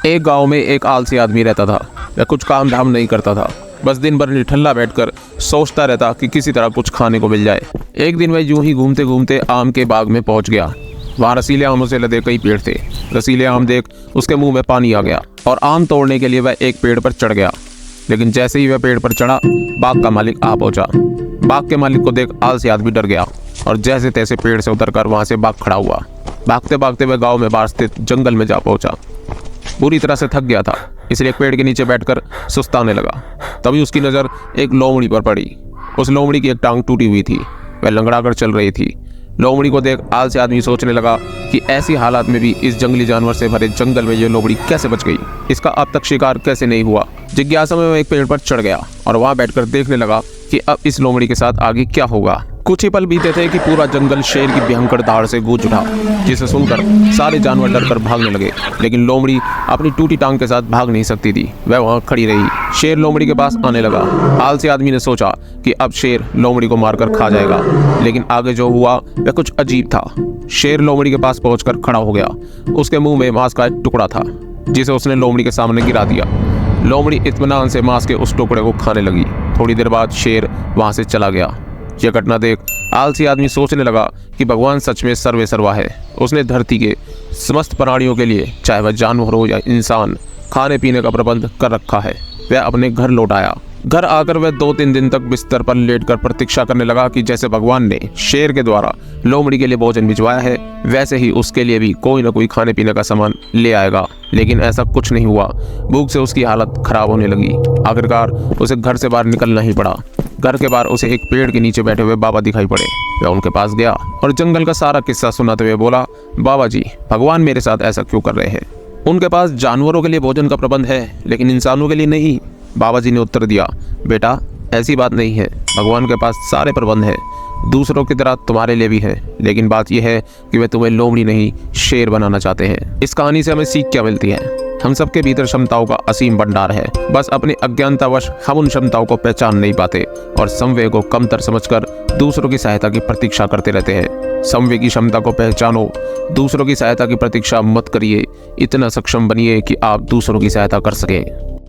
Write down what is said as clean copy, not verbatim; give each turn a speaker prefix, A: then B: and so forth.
A: एक गांव में एक आलसी आदमी रहता था। वह कुछ काम धाम नहीं करता था, बस दिन भर निठल्ला बैठकर सोचता रहता कि किसी तरह कुछ खाने को मिल जाए। एक दिन वह यूं ही घूमते घूमते आम के बाग में पहुंच गया। वहाँ रसीले आमों से लदे कई पेड़ थे। रसीले आम देख उसके मुंह में पानी आ गया और आम तोड़ने के लिए वह एक पेड़ पर चढ़ गया। लेकिन जैसे ही वह पेड़ पर चढ़ा, बाग का मालिक आ पहुंचा। बाग के मालिक को देख आलसी आदमी डर गया और जैसे तैसे पेड़ से उतरकर वहां से बाग खड़ा हुआ। भागते भागते वह गांव में बाहर स्थित जंगल में जा पहुंचा। बुरी तरह से थक गया था, इसलिए एक पेड़ के नीचे बैठकर सुस्ताने लगा। तभी उसकी नज़र एक लोमड़ी पर पड़ी। उस लोमड़ी की एक टांग टूटी हुई थी, वह लंगड़ा कर चल रही थी। लोमड़ी को देख आलसी आदमी सोचने लगा कि ऐसी हालात में भी इस जंगली जानवर से भरे जंगल में ये लोमड़ी कैसे बच गई, इसका अब तक शिकार कैसे नहीं हुआ। जिज्ञासा में वह एक पेड़ पर चढ़ गया और वहां बैठकर देखने लगा कि अब इस लोमड़ी के साथ आगे क्या होगा। कुछ ही पल बीते थे कि पूरा जंगल शेर की भयंकर दहाड़ से गूंज उठा, जिसे सुनकर सारे जानवर डरकर भागने लगे। लेकिन लोमड़ी अपनी टूटी टांग के साथ भाग नहीं सकती थी, वह वहां खड़ी रही। शेर लोमड़ी के पास आने लगा। आलसी आदमी ने सोचा कि अब शेर लोमड़ी को मारकर खा जाएगा, लेकिन आगे जो हुआ वह कुछ अजीब था। शेर लोमड़ी के पास पहुंचकर खड़ा हो गया। उसके मुंह में मांस का एक टुकड़ा था, जिसे उसने लोमड़ी के सामने गिरा दिया। लोमड़ी इत्मीनान से मांस के उस टुकड़े को खाने लगी। थोड़ी देर बाद शेर वहां से चला गया। यह घटना देख आलसी आदमी सोचने लगा कि भगवान सच में सर्वे सर्वा है। उसने धरती के समस्त प्राणियों के लिए, चाहे वह जानवर हो या इंसान, खाने पीने का प्रबंध कर रखा है। वह अपने घर लौट आया। घर आकर वह 2-3 दिन तक बिस्तर पर लेटकर प्रतीक्षा करने लगा कि जैसे भगवान ने शेर के द्वारा लोमड़ी के लिए भोजन भिजवाया है, वैसे ही उसके लिए भी कोई न कोई खाने पीने का सामान ले आएगा। लेकिन ऐसा कुछ नहीं हुआ। भूख से उसकी हालत खराब होने लगी। आखिरकार उसे घर से बाहर निकलना ही पड़ा। घर के बाहर उसे एक पेड़ के नीचे बैठे हुए बाबा दिखाई पड़े। वह उनके पास गया और जंगल का सारा किस्सा सुनाते हुए बोला, बाबा जी, भगवान मेरे साथ ऐसा क्यों कर रहे हैं? उनके पास जानवरों के लिए भोजन का प्रबंध है, लेकिन इंसानों के लिए नहीं। बाबा जी ने उत्तर दिया, बेटा, ऐसी बात नहीं है। भगवान के पास सारे प्रबंध है, दूसरों की तरह तुम्हारे लिए भी है। लेकिन बात यह है कि वे तुम्हें लोमड़ी नहीं, शेर बनाना चाहते हैं। इस कहानी से हमें सीख क्या मिलती है? हम सबके भीतर क्षमताओं का असीम भंडार है, बस अपनी अज्ञानतावश हम उन क्षमताओं को पहचान नहीं पाते और संवेग को कमतर समझकर दूसरों की सहायता की प्रतीक्षा करते रहते हैं। संवेग की क्षमता को पहचानो, दूसरों की सहायता की प्रतीक्षा मत करिए। इतना सक्षम बनिए कि आप दूसरों की सहायता कर सकें।